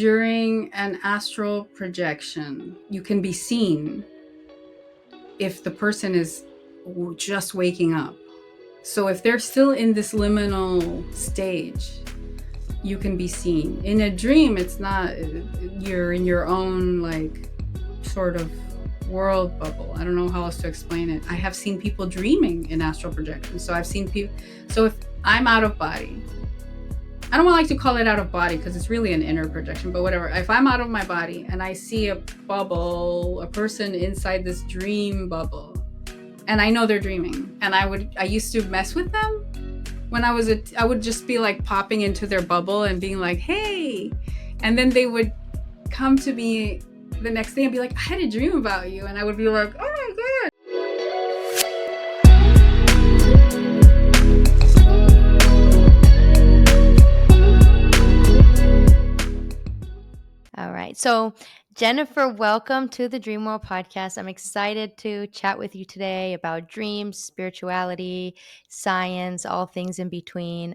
During an astral projection, you can be seen if the person is just waking up. So if they're still in this liminal stage, you can be seen. In a dream, it's not, you're in your own, like, sort of world bubble. I don't know how else to explain it. I have seen people dreaming in astral projection. So I've seen people. So if I'm out of body, I don't like to call it out of body because it's really an inner projection, but whatever. If I'm out of my body and I see a bubble, a person inside this dream bubble, and I know they're dreaming, and I used to mess with them when I would just be like popping into their bubble and being like, hey, and then they would come to me the next day and be like, I had a dream about you, and I would be like, oh my god. All right. So, Jenniffer, welcome to the Dream World podcast. I'm excited to chat with you today about dreams, spirituality, science, all things in between.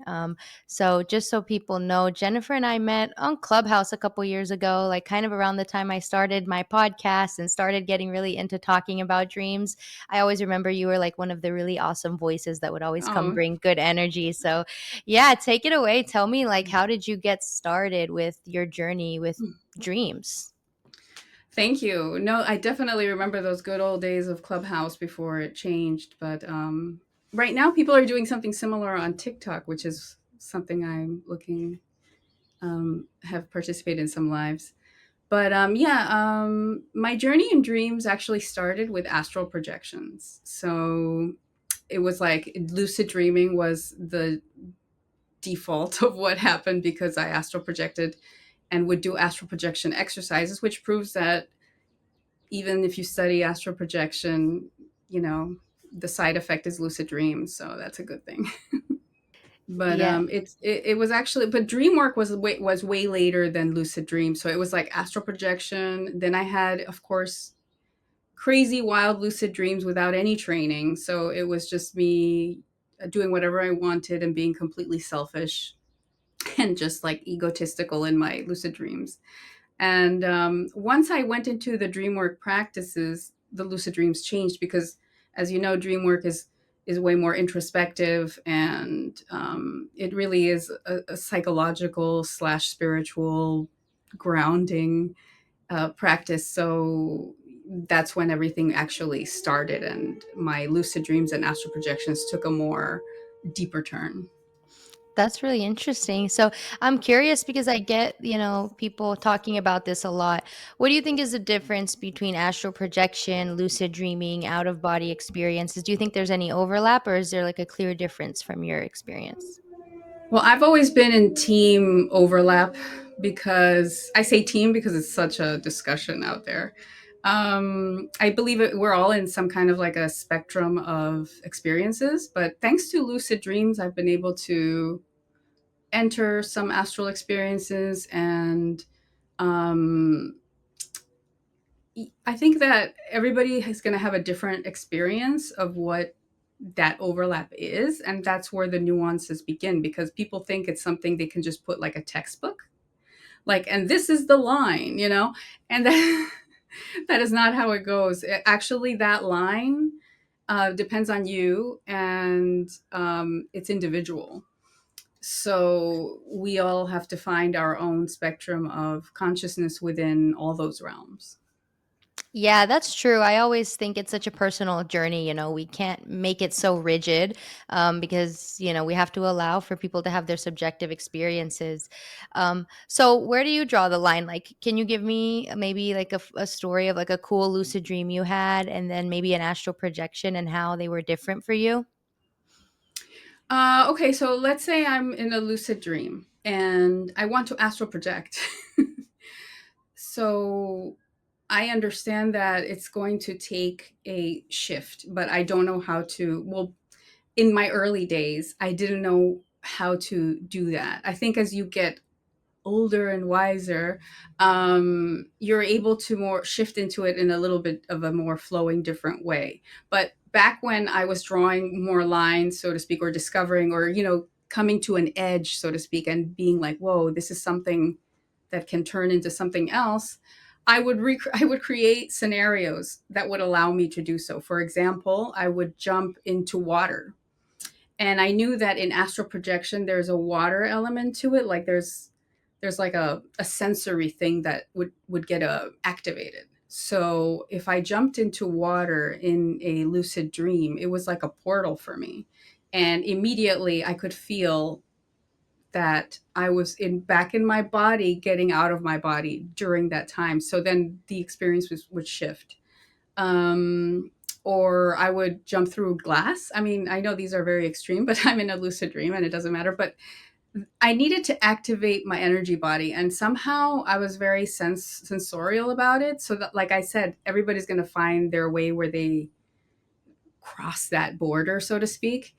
So, just so people know, Jenniffer and I met on Clubhouse a couple years ago, like kind of around the time I started my podcast and started getting really into talking about dreams. I always remember you were like one of the really awesome voices that would always come Oh, bring good energy. So, yeah, take it away. Tell me, like, how did you get started with your journey with dreams? thank you. No, I definitely remember those good old days of Clubhouse before it changed. But right now, people are doing something similar on TikTok, which is something I'm looking, have participated in some lives. But yeah, my journey in dreams actually started with astral projections. So it was like lucid dreaming was the default of what happened because I astral projected and would do astral projection exercises, which proves that even if you study astral projection, you know, the side effect is lucid dreams. So that's a good thing. But Yeah. it was actually, but dreamwork was way later than lucid dream. So it was like astral projection. Then I had, of course, crazy wild lucid dreams without any training. So it was just me doing whatever I wanted and being completely selfish and just like egotistical in my lucid dreams. And once I went into the dreamwork practices, the lucid dreams changed because, as you know, dreamwork is way more introspective, and it really is a psychological slash spiritual grounding practice. So that's when everything actually started, and my lucid dreams and astral projections took a more deeper turn. That's really interesting. So I'm curious because I get, people talking about this a lot. What do you think is the difference between astral projection, lucid dreaming, out of body experiences? Do you think there's any overlap, or is there like a clear difference from your experience? Well, I've always been in team overlap because I say team because it's such a discussion out there. I believe we're all in some kind of like a spectrum of experiences, but thanks to lucid dreams, I've been able to enter some astral experiences, and um, I think that everybody is going to have a different experience of what that overlap is, and that's where the nuances begin, because people think it's something they can just put like a textbook, like, and this is the line, and that, that is not how it goes. Actually, that line depends on you, and it's individual. So we all have to find our own spectrum of consciousness within all those realms. Yeah, that's true. I always think it's such a personal journey. We can't make it so rigid because, we have to allow for people to have their subjective experiences. So, where do you draw the line? Like, can you give me maybe like a story of like a cool lucid dream you had and then maybe an astral projection and how they were different for you? Okay, so let's say I'm in a lucid dream and I want to astral project. So I understand that it's going to take a shift, but I don't know how to. Well, in my early days, I didn't know how to do that. I think as you get older and wiser, you're able to more shift into it in a little bit of a more flowing, different way. But back when I was drawing more lines, so to speak, or discovering, or coming to an edge, so to speak, and being like, "Whoa, this is something." that can turn into something else, I would create scenarios that would allow me to do so. For example, I would jump into water, and I knew that in astral projection there's a water element to it. Like there's like a sensory thing that would get activated. So if I jumped into water in a lucid dream, it was like a portal for me, and immediately I could feel that I was in back in my body, getting out of my body during that time. So then the experience would shift. Um, or I would jump through glass. I mean, I know these are very extreme, but I'm in a lucid dream and it doesn't matter. But I needed to activate my energy body, and somehow I was very sensorial about it. So that, like I said, everybody's going to find their way where they cross that border, so to speak.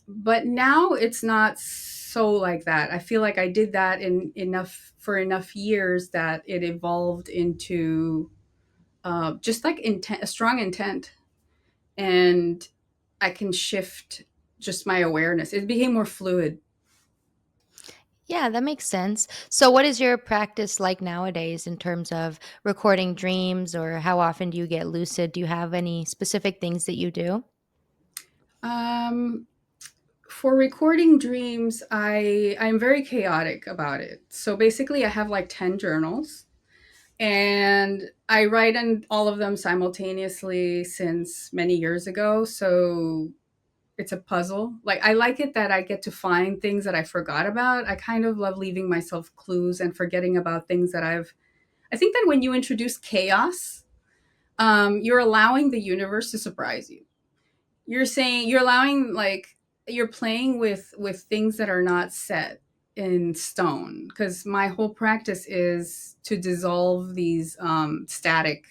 But now it's not so like that. I feel like I did that in enough for enough years that it evolved into just like intent, a strong intent, and I can shift just my awareness. It became more fluid. Yeah, that makes sense. So, what is your practice like nowadays in terms of recording dreams, or how often do you get lucid? Do you have any specific things that you do? Um, for recording dreams, I'm very chaotic about it. So basically, I have like 10 journals, and I write in all of them simultaneously since many years ago. So it's a puzzle. Like I like it that I get to find things that I forgot about. I kind of love leaving myself clues and forgetting about things that I think that when you introduce chaos, you're allowing the universe to surprise you. You're saying you're allowing like you're playing with things that are not set in stone, because my whole practice is to dissolve these static,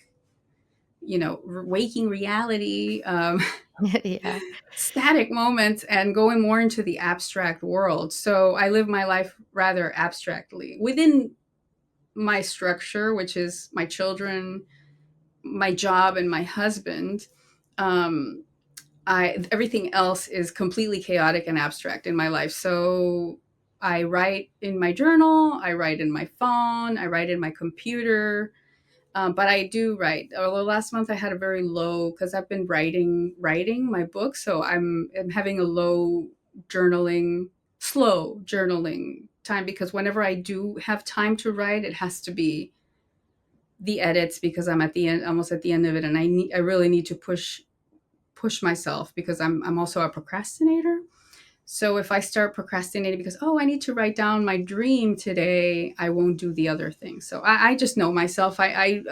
waking reality, Yeah. static moments, and going more into the abstract world. So I live my life rather abstractly within my structure, which is my children, my job, and my husband. um, I Everything else is completely chaotic and abstract in my life. So I write in my journal, I write in my phone, I write in my computer. But I do write. Although last month I had a very low, because I've been writing my book, so I'm having a low journaling, slow journaling time, because whenever I do have time to write, it has to be the edits, because I'm at the end, almost at the end of it, and I really need to push myself, because I'm also a procrastinator. So if I start procrastinating because, oh, I need to write down my dream today, I won't do the other thing. So I just know myself. I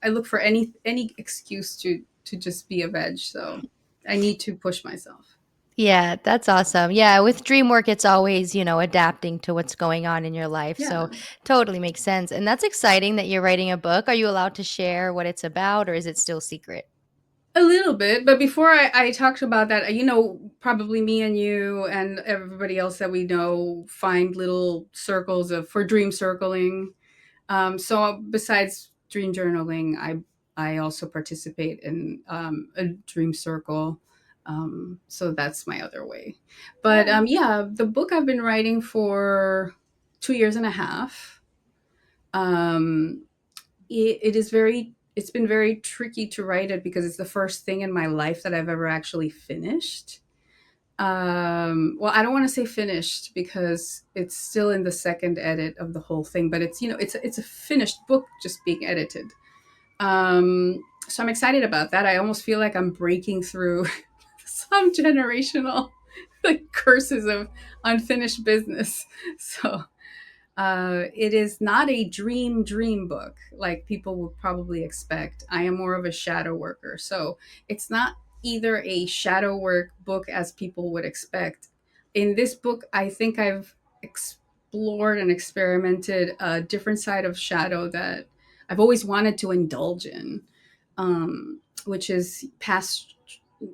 look for any excuse to just be a veg. So I need to push myself. Yeah, that's awesome. Yeah, with dream work, it's always, adapting to what's going on in your life. So, Yeah, totally makes sense. And that's exciting that you're writing a book. Are you allowed to share what it's about, or is it still secret? a little bit. But before I talked about that, probably me and you and everybody else that we know find little circles of for dream circling. So besides dream journaling, I also participate in a dream circle. So that's my other way. But Yeah. yeah, the book I've been writing for 2 years and a half. Um, it is very. It's been very tricky to write it, because it's the first thing in my life that I've ever actually finished. Well, I don't want to say finished, because it's still in the second edit of the whole thing, but it's a finished book just being edited. So I'm excited about that. I almost feel like I'm breaking through some generational like curses of unfinished business. So it is not a dream book like people would probably expect. I am more of a shadow worker. So it's not either a shadow work book as people would expect. In this book, I think I've explored and experimented a different side of shadow that I've always wanted to indulge in, which is past.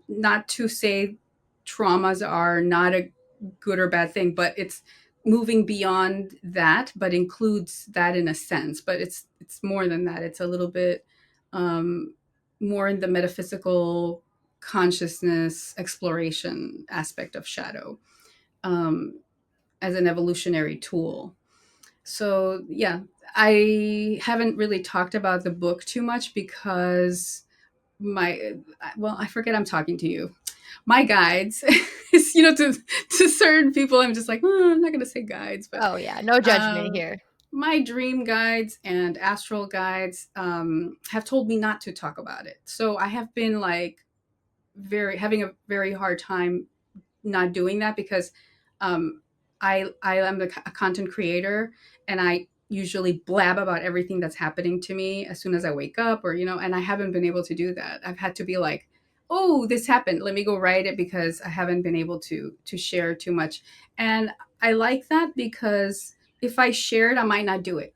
Not to say traumas are not a good or bad thing, but it's moving beyond that, but includes that in a sense. But it's more than that. It's a little bit um, more in the metaphysical consciousness exploration aspect of shadow, um, as an evolutionary tool. So yeah, I haven't really talked about the book too much because my well, I forget I'm talking to you. My guides, to certain people, I'm just like, I'm not going to say guides, but Oh yeah, no judgment um, here. my dream guides and astral guides have told me not to talk about it. So I have been like very having a very hard time not doing that because um, I am a content creator, and I usually blab about everything that's happening to me as soon as I wake up, or and I haven't been able to do that. I've had to be like, oh, this happened, let me go write it, because I haven't been able to share too much. And I like that because if I shared, I might not do it.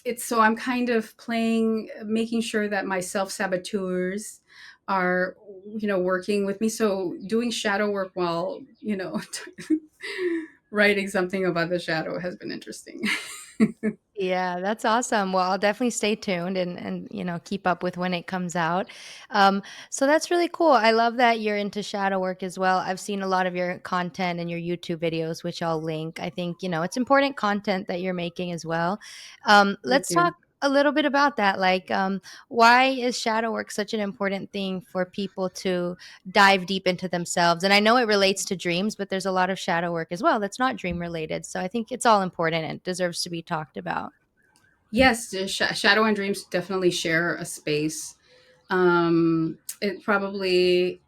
It's so I'm kind of playing, making sure that my self saboteurs are, working with me. So doing shadow work while, writing something about the shadow has been interesting. Yeah, that's awesome. Well, I'll definitely stay tuned and keep up with when it comes out. So that's really cool. I love that you're into shadow work as well. I've seen a lot of your content and your YouTube videos, which I'll link. I think it's important content that you're making as well. Thank Let's talk you. a little bit about that. Like, why is shadow work such an important thing for people to dive deep into themselves? And I know it relates to dreams, but there's a lot of shadow work as well that's not dream related. So I think it's all important and deserves to be talked about. Yes, the shadow and dreams definitely share a space. It probably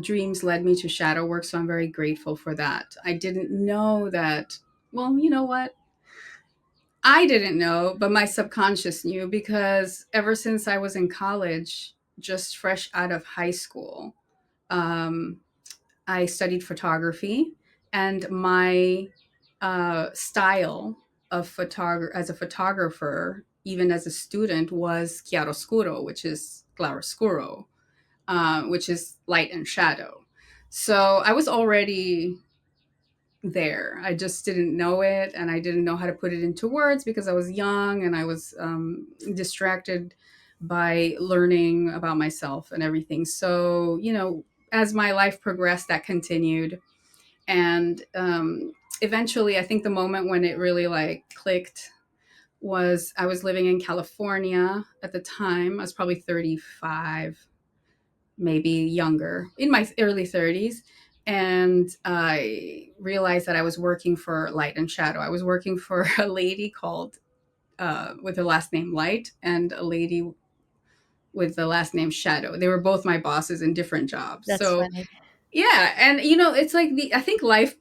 dreams led me to shadow work, so I'm very grateful for that. I didn't know that. Well, you know what? I didn't know, but my subconscious knew, because ever since I was in college, just fresh out of high school, um, I studied photography, and my style of as a photographer, even as a student, was chiaroscuro, which is claroscuro, which is light and shadow. So I was already there. I just didn't know it, and I didn't know how to put it into words because I was young and I was distracted by learning about myself and everything. So, as my life progressed, that continued. And eventually, I think the moment when it really like clicked was I was living in California at the time. I was probably 35, maybe younger, in my early 30s. And I realized that I was working for Light and Shadow. I was working for a lady called, with the last name Light, and a lady with the last name Shadow. They were both my bosses in different jobs. That's So, funny. yeah. And, it's like I think life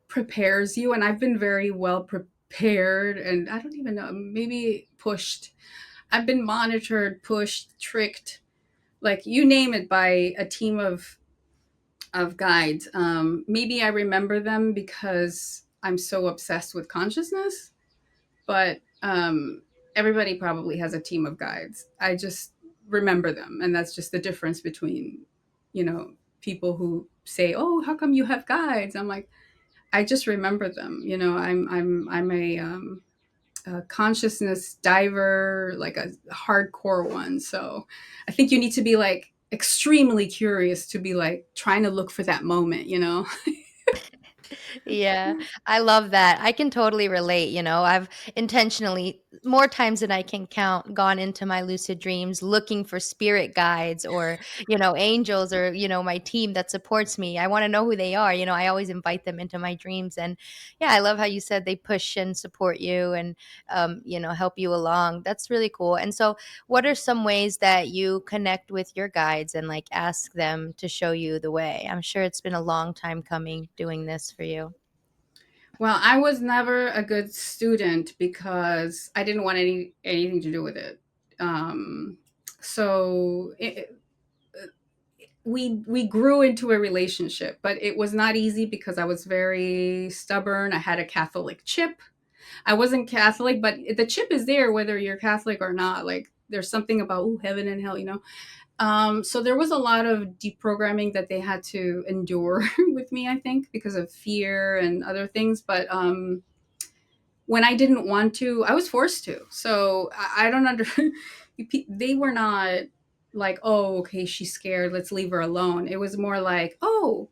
prepares you, and I've been very well prepared, and I don't even know, maybe pushed. I've been monitored, pushed, tricked, like you name it, by a team of guides. Maybe I remember them because I'm so obsessed with consciousness, but everybody probably has a team of guides. I just remember them, and that's just the difference between, people who say, "Oh, how come you have guides?" I'm like, I just remember them. I'm a consciousness diver, like a hardcore one. So I think you need to be like extremely curious to be like trying to look for that moment. Yeah, I love that. I can totally relate. I've intentionally, more times than I can count, gone into my lucid dreams looking for spirit guides or, angels or, my team that supports me. I want to know who they are. I always invite them into my dreams. And yeah, I love how you said they push and support you and, help you along. That's really cool. And so, what are some ways that you connect with your guides and like ask them to show you the way? I'm sure it's been a long time coming doing this for you. Well, I was never a good student because I didn't want anything to do with it. Um, so we grew into a relationship, but it was not easy because I was very stubborn. I had a Catholic chip. I wasn't Catholic, but the chip is there whether you're Catholic or not. Like there's something about heaven and hell. So there was a lot of deprogramming that they had to endure with me, I think, because of fear and other things. But when I didn't want to, I was forced to. So I don't under. They were not like, oh, okay, she's scared, let's leave her alone. It was more like, oh,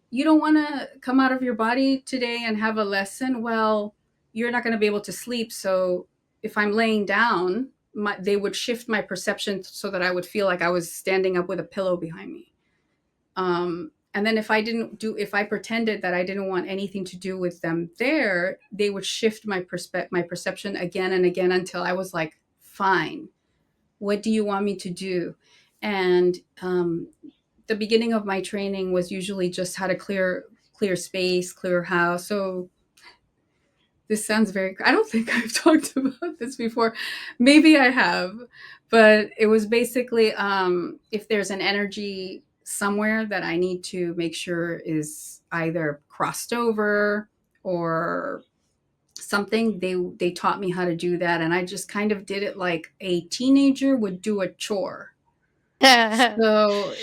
you don't want to come out of your body today and have a lesson. Well, you're not going to be able to sleep. So if I'm laying down, they would shift my perception so that I would feel like I was standing up with a pillow behind me. And then if I pretended that I didn't want anything to do with them there, they would shift my perception again and again until I was like, fine, what do you want me to do? And the beginning of my training was usually just how to clear space, clear house. So this sounds very, I don't think I've talked about this before. Maybe I have, but it was basically if there's an energy somewhere that I need to make sure is either crossed over or something, they taught me how to do that, and I just kind of did it like a teenager would do a chore. Yeah, So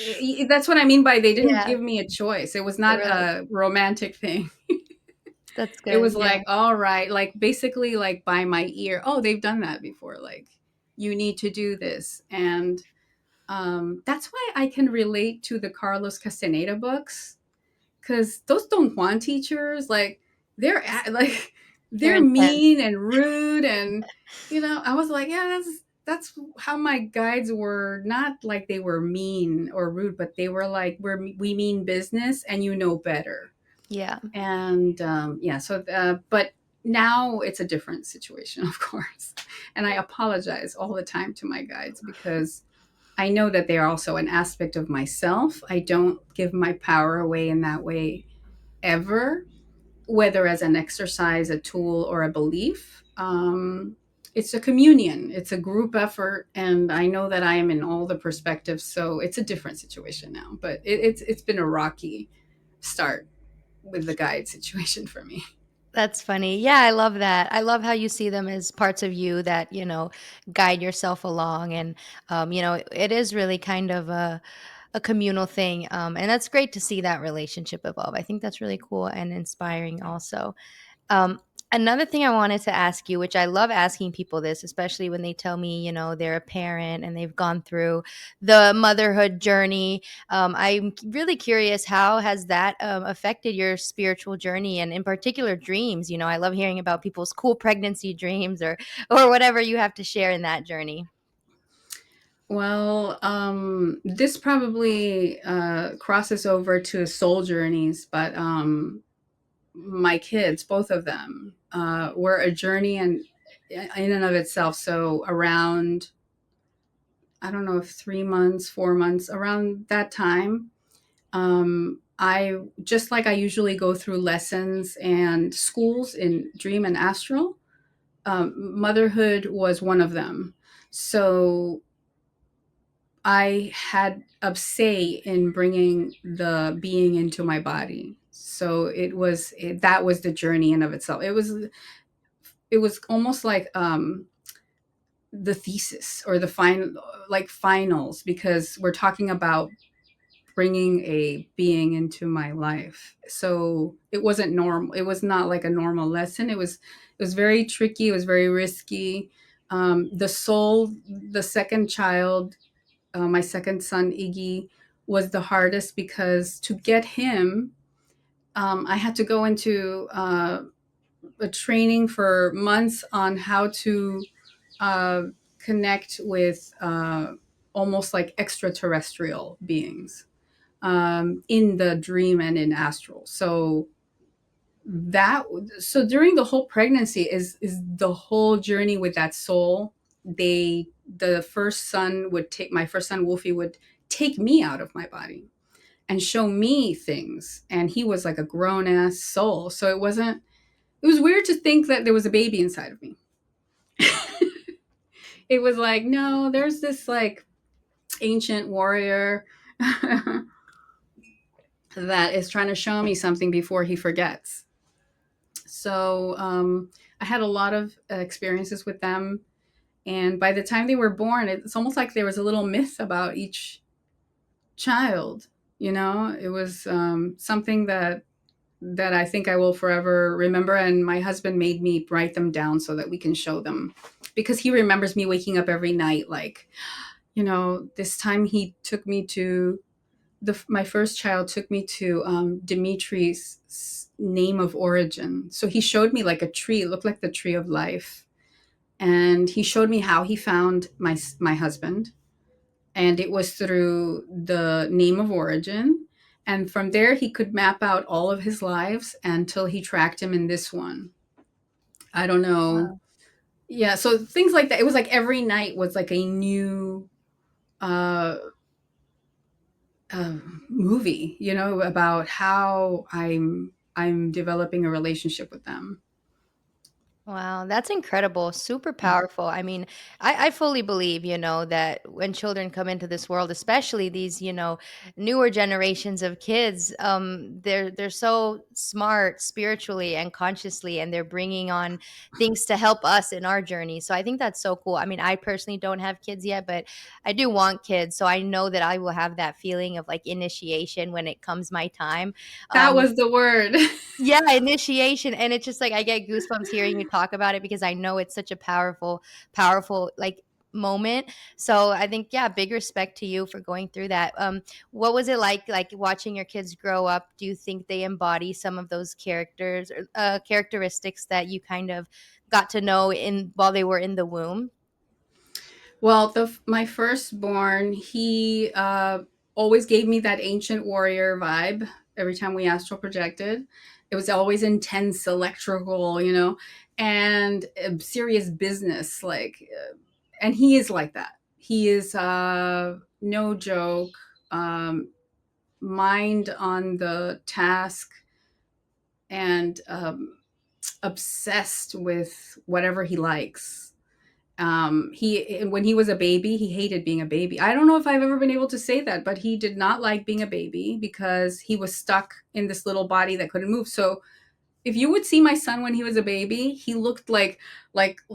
that's what I mean by they didn't give me a choice. It was they not were like, a romantic thing. "That's It good." was Yeah, like, all right, like basically like by my ear. Oh, they've done that before. Like, you need to do this. And that's why I can relate to the Carlos Castaneda books, because those Don Juan teachers, like, like they're they're intense. mean and rude, and I was like, yeah, that's how my guides were. Not like they were mean or rude, but they were like, we mean business, and you know better. Yeah, And yeah, so but now it's a different situation, of course, and I apologize all the time to my guides because I know that they are also an aspect of myself. I don't give my power away in that way ever, whether as an exercise, a tool, or a belief. It's a communion, it's a group effort, and I know that I am in all the perspectives. So it's a different situation now, but it's been a rocky start with the guide situation for me. that's funny. Yeah, I love that. I love how you see them as parts of you that, guide yourself along, and, it is really kind of a communal thing, and that's great to see that relationship evolve. I think that's really cool and inspiring also. Um, Another thing I wanted to ask you, which I love asking people this, especially when they tell me, they're a parent and they've gone through the motherhood journey. I'm really curious, how has that affected your spiritual journey and, in particular, dreams? I love hearing about people's cool pregnancy dreams, or whatever you have to share in that journey. Well, this probably crosses over to soul journeys, but my kids, both of them, were a journey and in and of itself. So around, I don't know if 3 months, 4 months, around that time, I just like I usually go through lessons and schools in Dream and Astral. Motherhood was one of them. So I had a say in bringing the being into my body. So that was the journey in of itself. It was almost like the thesis or the final, like finals, because we're talking about bringing a being into my life. So it wasn't normal. It was not like a normal lesson. It was very tricky. It was very risky. The second child, my second son Iggy, was the hardest because to get him, I had to go into a training for months on how to uh, connect with almost like extraterrestrial beings in the dream and in astral. That so during the whole pregnancy is the whole journey with that soul. The first son would take My first son Wolfie would take me out of my body and show me things, and he was like a grown ass soul. So it was weird to think that there was a baby inside of me. It was like, no, there's this like ancient warrior that is trying to show me something before he forgets. So I had a lot of experiences with them. And by the time they were born, it's almost like there was a little myth about each child. It was something that I think I will forever remember. And my husband made me write them down so that we can show them, because he remembers me waking up every night, like, this time he took me to my first child took me to Dimitri's name of origin. So he showed me like a tree. It looked like the tree of life, and he showed me how he found my husband, and it was through the name of origin. And from there, he could map out all of his lives until he tracked him in this one. I don't know. Wow. Yeah, so things like that. It was like every night was like a new uh, movie, about how I'm developing a relationship with them. Wow, that's incredible. Super powerful. I mean, I fully believe, that when children come into this world, especially these, newer generations of kids, they're so smart spiritually and consciously, and they're bringing on things to help us in our journey. So I think that's so cool. I mean, I personally don't have kids yet, but I do want kids, so I know that I will have that feeling of like initiation when it comes my time. That Um, was the word. yeah, initiation, and it's just like I get goosebumps hearing you talk about it because I know it's such a powerful, like, moment. So I think, yeah, big respect to you for going through that. What was it like watching your kids grow up? Do you think they embody some of those characters or characteristics that you kind of got to know in while they were in the womb? Well, my firstborn, he always gave me that ancient warrior vibe every time we astral projected. It was always intense, electrical, and serious business. And he is like that. He is no joke, um, mind on the task, and obsessed with whatever he likes. He When he was a baby, he hated being a baby. I don't know if I've ever been able to say that, but he did not like being a baby because he was stuck in this little body that couldn't move. So if you would see my son when he was a baby, he looked like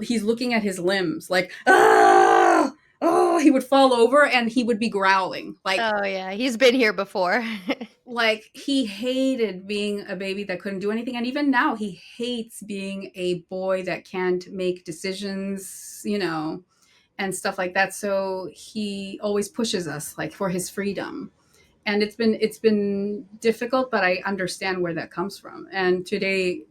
he's looking at his limbs, like, ah, oh, he would fall over and he would be growling Oh yeah, he's been here before. like he hated being a baby that couldn't do anything. And even now he hates being a boy that can't make decisions, and stuff like that. So he always pushes us like for his freedom. And it's been difficult, but I understand where that comes from. And today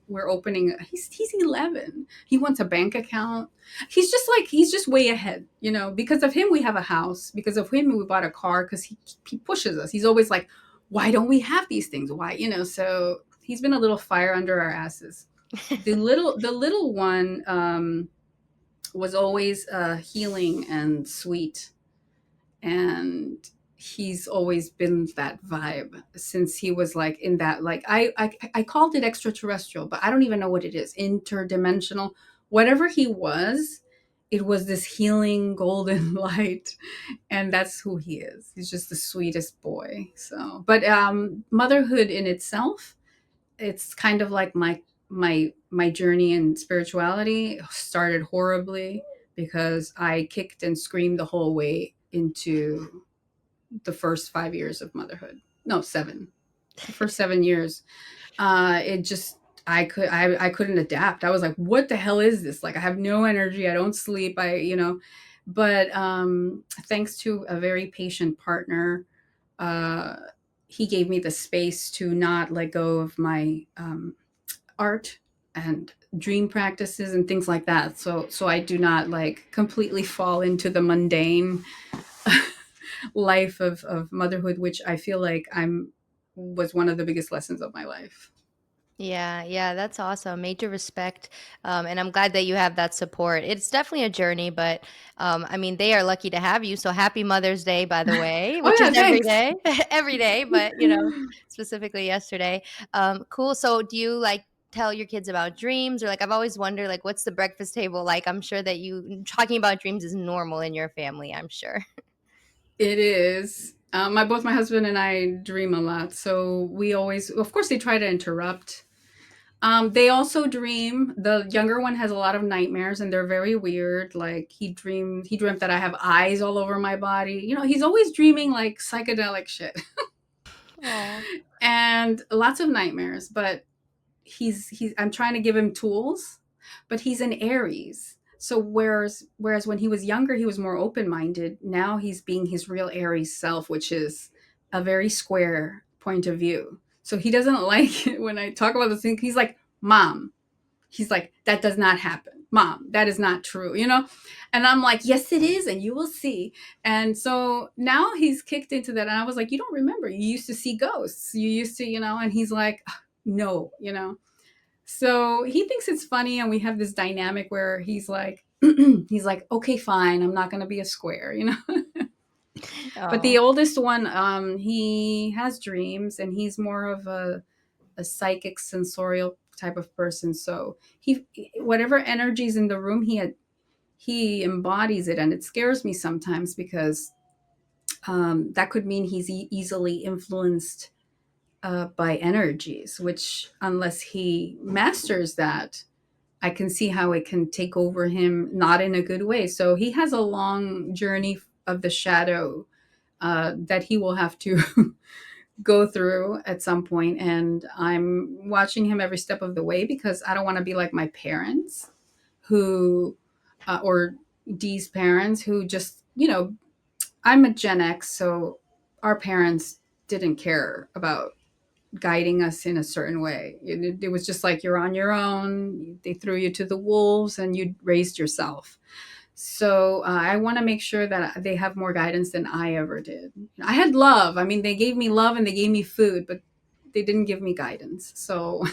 we're opening, he's 11, he wants a bank account. He's just way ahead, because of him we have a house, because of him we bought a car, because he pushes us. He's always like, why don't we have these things, why, so he's been a little fire under our asses. The little one was always healing and sweet, and he's always been that vibe since he was like in that, like, I called it extraterrestrial, but I don't even know what it is, interdimensional, whatever he was. It was this healing golden light, and that's who he is. He's just the sweetest boy. So, but motherhood in itself, it's kind of like my journey in spirituality started horribly because I kicked and screamed the whole way into the first 5 years of motherhood. No, 7. The first 7 years. It just I couldn't adapt. I was like, what the hell is this? Like, I have no energy. I don't sleep. But thanks to a very patient partner, uh, he gave me the space to not let go of my art and dream practices and things like that. So I do not like completely fall into the mundane life of motherhood, which I feel like I'm was one of the biggest lessons of my life. Yeah, yeah, that's awesome. Major respect. And I'm glad that you have that support. It's definitely a journey, but I mean, they are lucky to have you. So happy Mother's Day, by the way, Oh which is yeah, every thanks. day, every day, but specifically yesterday. Cool. So do you like tell your kids about dreams, or like I've always wondered, like, what's the breakfast table like? I'm sure that you talking about dreams is normal in your family, I'm sure. It is. Both my husband and I dream a lot, so we always, of course, they try to interrupt. They also dream. The younger one has a lot of nightmares, and they're very weird. Like he dreamt that I have eyes all over my body. He's always dreaming like psychedelic shit, Oh, and lots of nightmares. But he's I'm trying to give him tools, but he's an Aries. So whereas when he was younger he was more open minded, now he's being his real Aries self, which is a very square point of view. So he doesn't like it when I talk about this thing. He's like, Mom, he's like, that does not happen. Mom, that is not true, you know? And I'm like, yes, it is. And you will see. And so now he's kicked into that. And I was like, you don't remember. You used to see ghosts. You used to, you know, and he's like, no, you know? So he thinks it's funny. And we have this dynamic where he's like, he's like, okay, fine. I'm not going to be a square, you know? But the Oh, oldest one, he has dreams and he's more of a psychic sensorial type of person. So he, whatever energy's in the room, he embodies it, and it scares me sometimes because that could mean he's easily influenced by energies, which unless he masters that, I can see how it can take over him, not in a good way. So he has a long journey of the shadow that he will have to go through at some point, and I'm watching him every step of the way because I don't want to be like my parents who or Dee's parents who just, you know, I'm a Gen X, so our parents didn't care about guiding us in a certain way. It was just like you're on your own. They threw you to the wolves and you raised yourself. So I want to make sure that they have more guidance than I ever did. I had love. I mean, they gave me love and they gave me food, but they didn't give me guidance. So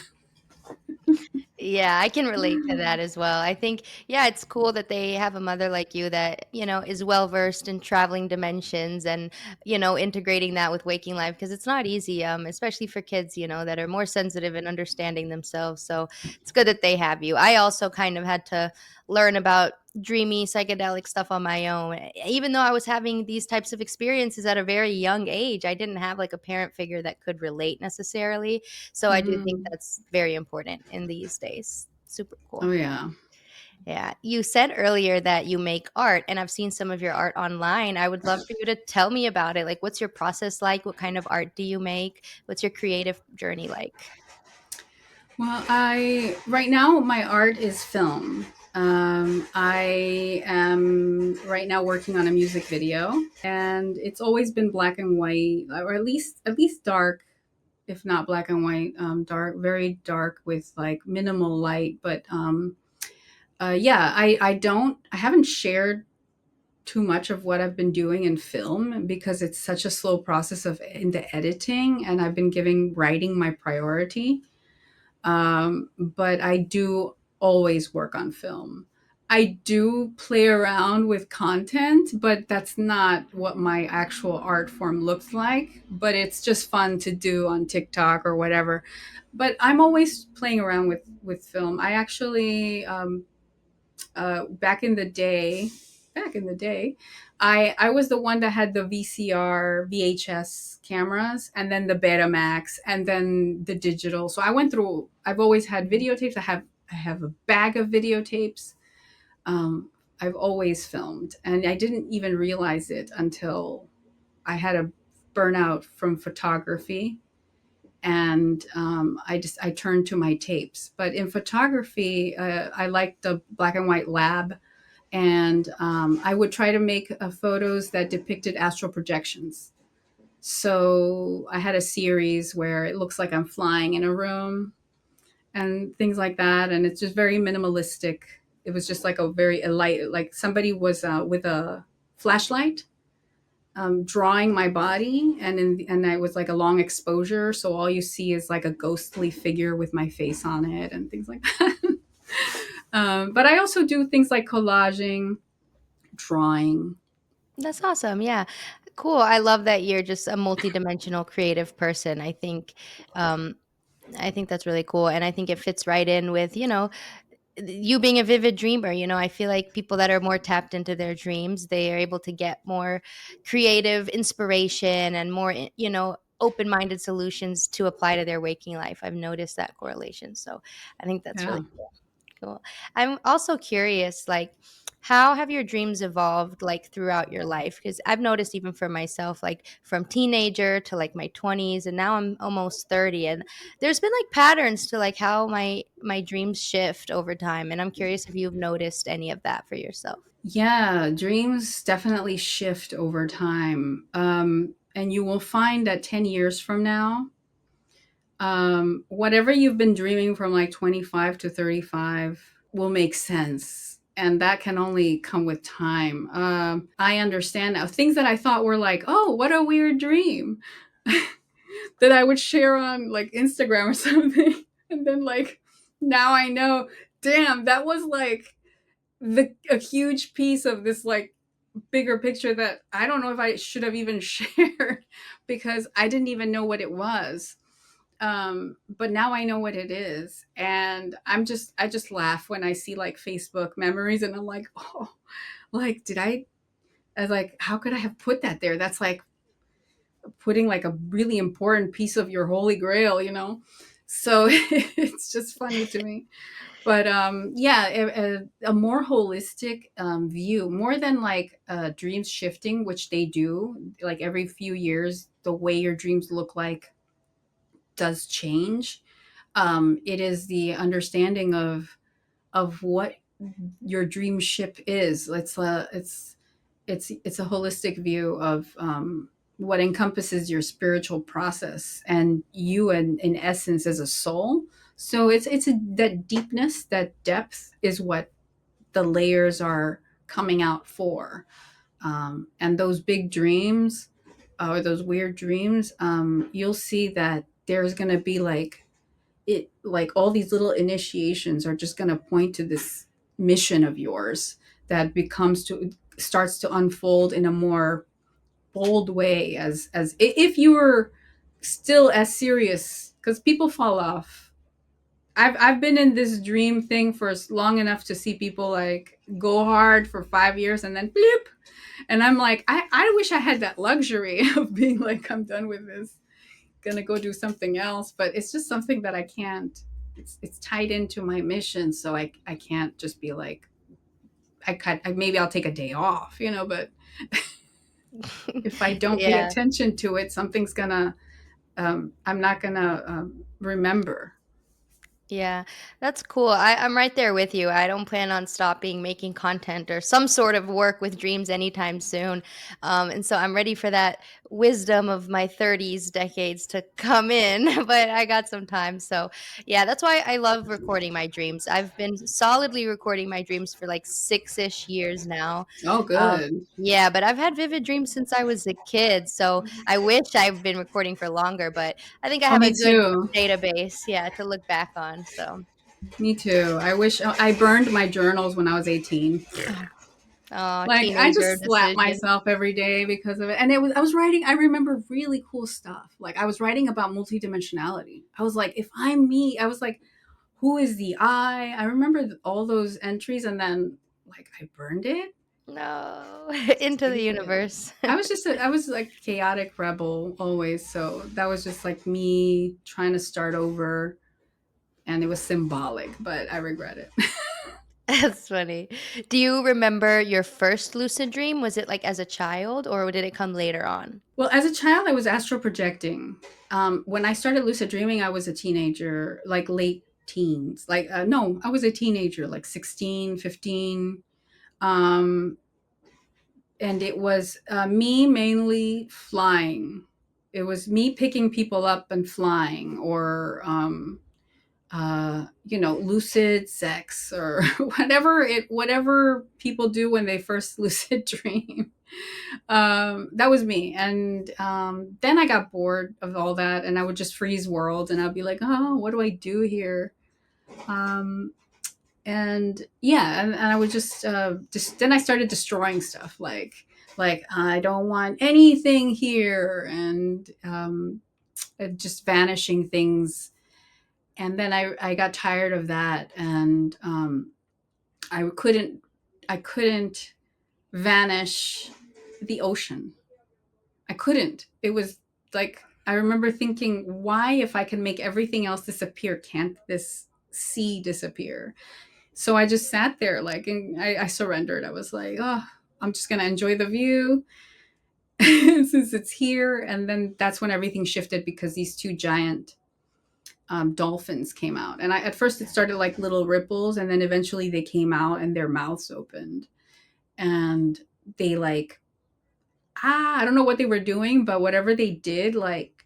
yeah, I can relate to that as well. I think, yeah, it's cool that they have a mother like you that, is well versed in traveling dimensions and, integrating that with waking life because it's not easy, especially for kids, that are more sensitive and understanding themselves. So it's good that they have you. I also kind of had to learn about dreamy psychedelic stuff on my own. Even though I was having these types of experiences at a very young age, I didn't have like a parent figure that could relate necessarily. So I do think mm, that's very important in these days. Super oh cool. yeah. Yeah. You said earlier that you make art, and I've seen some of your art online. I would love for you to tell me about it. Like, what's your process like? What kind of art do you make? What's your creative journey like? Well, I right now my art is film. I am right now working on a music video, and it's always been black and white, or at least dark, if not black and white. Dark, very dark with like minimal light. But yeah, I haven't shared too much of what I've been doing in film because it's such a slow process of in the editing, and I've been giving writing my priority. But I do always work on film. I do play around with content, but that's not what my actual art form looks like. But it's just fun to do on TikTok or whatever. But I'm always playing around with film. I actually back in the day, I was the one that had the VCR, VHS cameras, and then the Betamax, and then the digital. So I went through. I've always had videotapes. I have a bag of videotapes. Um, I've always filmed, and I didn't even realize it until I had a burnout from photography, and I turned to my tapes. But in photography, I liked the black and white lab, and I would try to make photos that depicted astral projections. So I had a series where it looks like I'm flying in a room and things like that, and it's just very minimalistic. It was just like a light, like somebody was with a flashlight drawing my body, and I was like a long exposure, so all you see is like a ghostly figure with my face on it and things like that. But I also do things like collaging, drawing. That's awesome. Yeah. Cool. I love that you're just a multidimensional creative person. Um, I think that's really cool. And I think it fits right in with, you being a vivid dreamer. I feel like people that are more tapped into their dreams, they are able to get more creative inspiration and more, open-minded solutions to apply to their waking life. I've noticed that correlation. So I think that's Yeah. really cool. I'm also curious, like, how have your dreams evolved like throughout your life? Because I've noticed even for myself, like from teenager to like my 20s, and now I'm almost 30, and there's been like patterns to like how my dreams shift over time. And I'm curious if you've noticed any of that for yourself. Yeah, dreams definitely shift over time. And you will find that 10 years from now, whatever you've been dreaming from like 25 to 35 will make sense. And that can only come with time. I understand now things that I thought were like, oh, what a weird dream that I would share on like Instagram or something. And then like now I know, damn, that was like a huge piece of this like bigger picture that I don't know if I should have even shared because I didn't even know what it was. But now I know what it is, and I just laugh when I see like Facebook memories, and I'm like, oh, like did I was like, how could I have put that there? That's like putting like a really important piece of your holy grail, you know? So it's just funny to me. But yeah, a more holistic view, more than like dreams shifting, which they do, like every few years, the way your dreams look like does change. It is the understanding of what your dream ship is. It's a holistic view of what encompasses your spiritual process and you in essence as a soul. So that deepness, that depth is what the layers are coming out for. And those big dreams or those weird dreams, you'll see that there's going to be like all these little initiations are just going to point to this mission of yours that becomes to starts to unfold in a more bold way as if you were still as serious because people fall off. I've been in this dream thing for long enough to see people like go hard for 5 years and then bloop, and I'm like I wish I had that luxury of being like I'm done with this, gonna go do something else. But it's just something that I can't. It's tied into my mission, so I can't just be like maybe I'll take a day off, you know. But if I don't pay Yeah. attention to it, something's gonna I'm not gonna remember. Yeah, that's cool. I'm right there with you. I don't plan on stopping making content or some sort of work with dreams anytime soon. And so I'm ready for that wisdom of my 30s decades to come in, but I got some time. So, yeah, that's why I love recording my dreams. I've been solidly recording my dreams for like 6-ish years now. Oh, good. Yeah, but I've had vivid dreams since I was a kid. So I wish I've been recording for longer, but I think I Oh, have a me good too. database, yeah, to look back on. So. Me too. I wish I burned my journals when I was 18. Oh, oh, Like I teenager just slap decision. myself every day because of it. And I was writing, I remember really cool stuff. Like I was writing about multidimensionality. I was like, if I'm me, I was like, who is the I remember all those entries and then like I burned it. No, into the Stupid. universe. I was like chaotic rebel always. So that was just like me trying to start over, and it was symbolic, but I regret it. That's funny. Do you remember your first lucid dream? Was it like as a child or did it come later on? Well, as a child, I was astral projecting. When I started lucid dreaming, I was a teenager, like late teens. Like, no, I was a teenager, like 16, 15. Um, and it was me mainly flying. It was me picking people up and flying, or you know, lucid sex, or whatever people do when they first lucid dream. That was me. And then I got bored of all that, and I would just freeze world, and I'd be like, oh, what do I do here? Um, and yeah, and I would just then I started destroying stuff, like I don't want anything here, and just vanishing things. And then I got tired of that, and I couldn't I couldn't vanish the ocean. I couldn't. It was like I remember thinking, why, if I can make everything else disappear, can't this sea disappear? So I just sat there, like, and I surrendered. I was like, oh, I'm just gonna enjoy the view since it's here. And then that's when everything shifted because these two giant dolphins came out. And at first it started like little ripples, and then eventually they came out and their mouths opened, and they like I don't know what they were doing, but whatever they did, like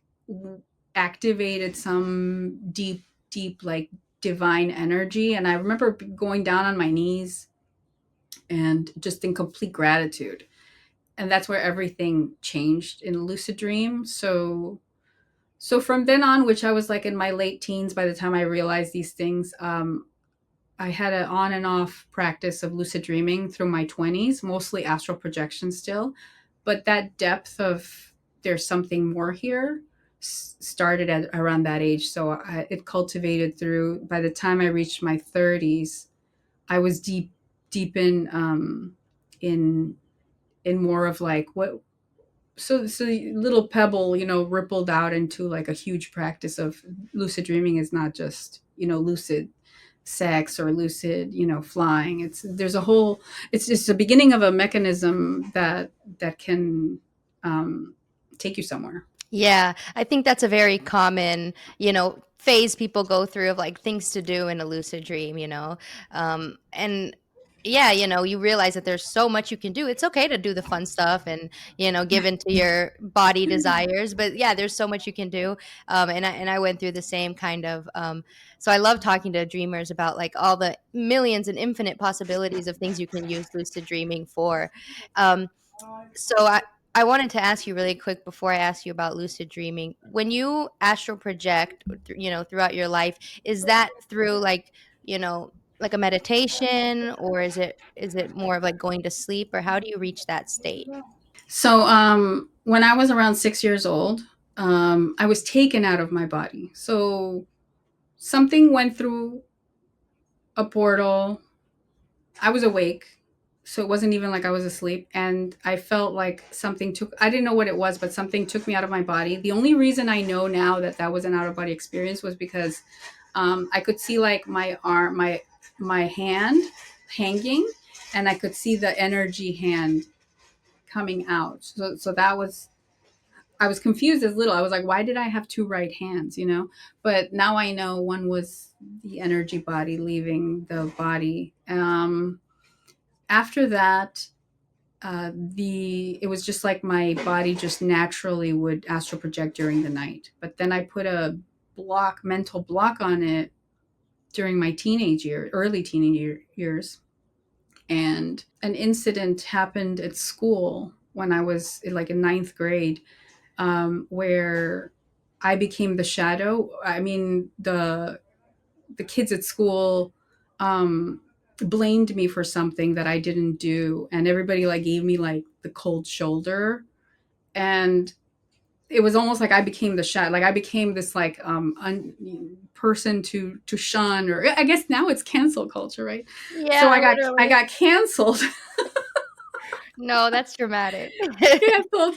activated some deep, like divine energy. And I remember going down on my knees and just in complete gratitude. And that's where everything changed in lucid dream. So from then on, which I was like in my late teens by the time I realized these things, I had an on and off practice of lucid dreaming through my 20s, mostly astral projection still. But that depth of there's something more here started at around that age. So it cultivated through, by the time I reached my 30s, I was deep in, in more of like what, so little pebble, rippled out into like a huge practice of lucid dreaming is not just, lucid sex or lucid, flying. There's a whole, it's just the beginning of a mechanism that can um, take you somewhere. Yeah, I think that's a very common, phase people go through of like things to do in a lucid dream, and yeah, you realize that there's so much you can do. It's okay to do the fun stuff and, give into your body desires, but yeah, there's so much you can do. And I went through the same kind of, so I love talking to dreamers about like all the millions and infinite possibilities of things you can use lucid dreaming for. Um, so I wanted to ask you really quick before I ask you about lucid dreaming. When you astral project, throughout your life, is that through you know, like a meditation, or is it more of like going to sleep, or how do you reach that state? So when I was around 6 years old, I was taken out of my body. So something went through a portal. I was awake, so it wasn't even like I was asleep, and I felt like something took, I didn't know what it was, but something took me out of my body. The only reason I know now that that was an out of body experience was because I could see like my arm, my hand hanging, and I could see the energy hand coming out. So that was, I was confused as little. I was like, why did I have two right hands, But now I know one was the energy body leaving the body. After that, the it was just like my body just naturally would astral project during the night. But then I put a mental block on it during my early years, and an incident happened at school when I was like in ninth grade, where I became the shadow. I mean, the kids at school blamed me for something that I didn't do, and everybody like gave me like the cold shoulder, and it was almost like I became the shadow. Like I became this like person to shun, or I guess now it's cancel culture, right? So Yeah, I literally. got canceled. No, that's dramatic. Canceled,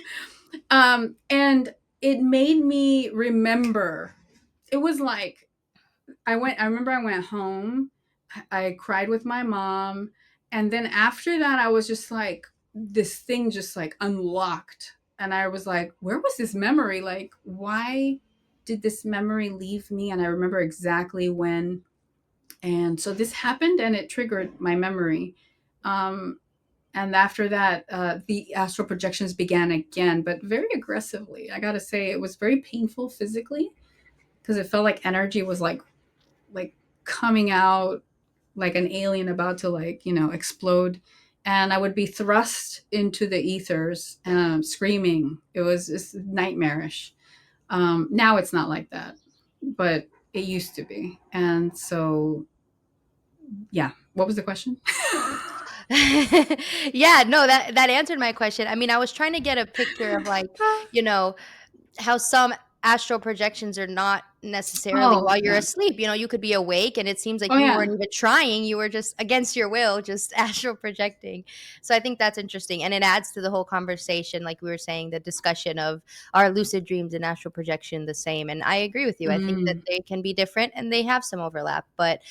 and it made me remember. It was like I remember I went home, I cried with my mom, and then after that I was just like this thing just like unlocked, and I was like, where was this memory? Like, why did this memory leave me? And I remember exactly when. And so this happened and it triggered my memory. Um and after that, the astral projections began again, but very aggressively. I gotta say, it was very painful physically because it felt like energy was like coming out like an alien about to like explode, and I would be thrust into the ethers, screaming. It was just nightmarish. Now it's not like that, but it used to be. And so yeah, what was the question? Yeah, no, that answered my question. I mean, I was trying to get a picture of like, you know, how some astral projections are not necessarily Oh while you're yeah. asleep. You could be awake and it seems like Oh you yeah. weren't even trying. You were just against your will, just astral projecting. So I think that's interesting. And it adds to the whole conversation, like we were saying, the discussion of are lucid dreams and astral projection the same? And I agree with you. I think that Mm. they can be different and they have some overlap, but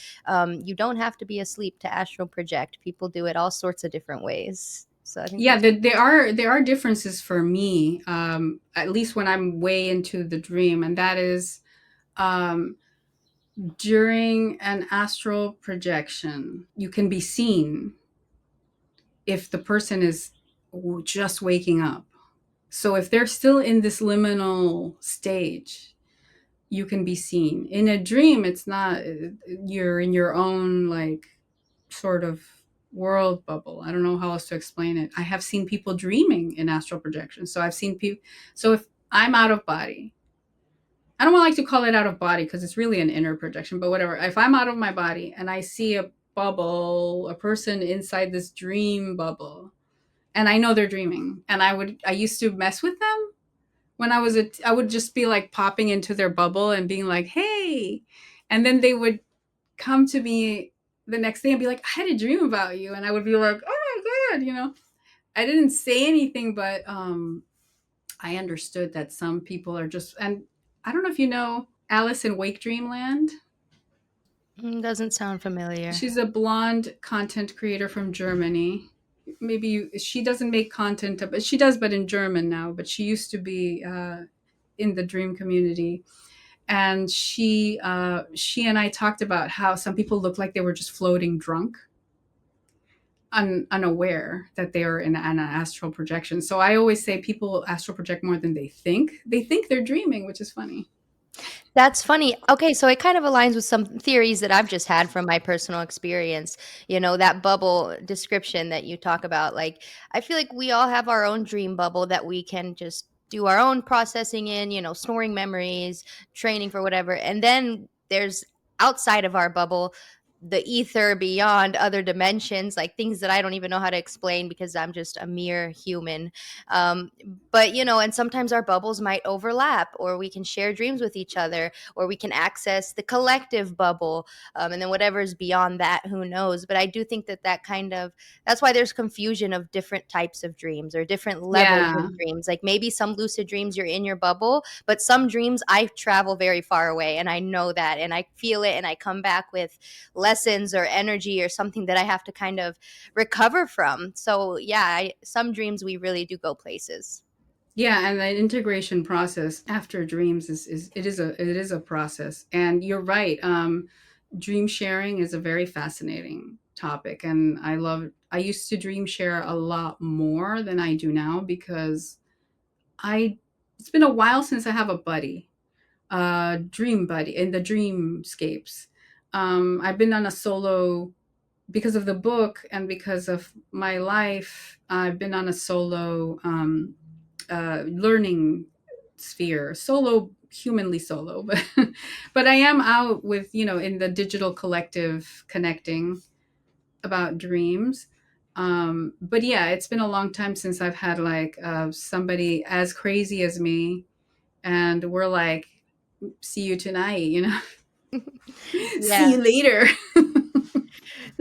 you don't have to be asleep to astral project. People do it all sorts of different ways. So I think Yeah, that's there are differences for me, at least when I'm way into the dream, and that is um, during an astral projection, you can be seen if the person is just waking up. So if they're still in this liminal stage, you can be seen. In a dream, it's not, you're in your own like sort of world bubble. I don't know how else to explain it. I have seen people dreaming in astral projection. So I've seen people, so if I'm out of body, I don't like to call it out of body because it's really an inner projection, but whatever. If I'm out of my body and I see a bubble, a person inside this dream bubble, and I know they're dreaming, and I used to mess with them when I would just be like popping into their bubble and being like, "Hey," and then they would come to me the next day and be like, "I had a dream about you," and I would be like, "Oh my god," you know. I didn't say anything, but I understood that some people are just, and I don't know if you know Alice in Wake Dreamland. Doesn't sound familiar. She's a blonde content creator from Germany. Maybe she doesn't make content, but she does, but in German now. But she used to be in the dream community, and she and I talked about how some people look like they were just floating drunk, unaware that they are in an astral projection. So I always say people astral project more than they think. They think they're dreaming, which is funny. That's funny. Okay, so it kind of aligns with some theories that I've just had from my personal experience. You know, that bubble description that you talk about. Like, I feel like we all have our own dream bubble that we can just do our own processing in, storing memories, training for whatever. And then there's outside of our bubble, the ether beyond other dimensions, like things that I don't even know how to explain because I'm just a mere human. Um, but and sometimes our bubbles might overlap, or we can share dreams with each other, or we can access the collective bubble, and then whatever's beyond that, who knows. But I do think that that's why there's confusion of different types of dreams or different levels of Yeah, dreams. Like maybe some lucid dreams you're in your bubble, but some dreams I travel very far away, and I know that, and I feel it, and I come back with lessons or energy or something that I have to kind of recover from. So yeah, some dreams we really do go places. yeah, and the integration process after dreams is it is a process, and you're right. Dream sharing is a very fascinating topic, and I used to dream share a lot more than I do now because I it's been a while since I have a buddy, dream buddy in the dreamscapes. I've been on a solo because of the book and because of my life. I've been on a solo learning sphere, solo, humanly solo, but but I am out with in the digital collective connecting about dreams. But yeah, it's been a long time since I've had like somebody as crazy as me, and we're like, see you tonight, see Yeah, you later.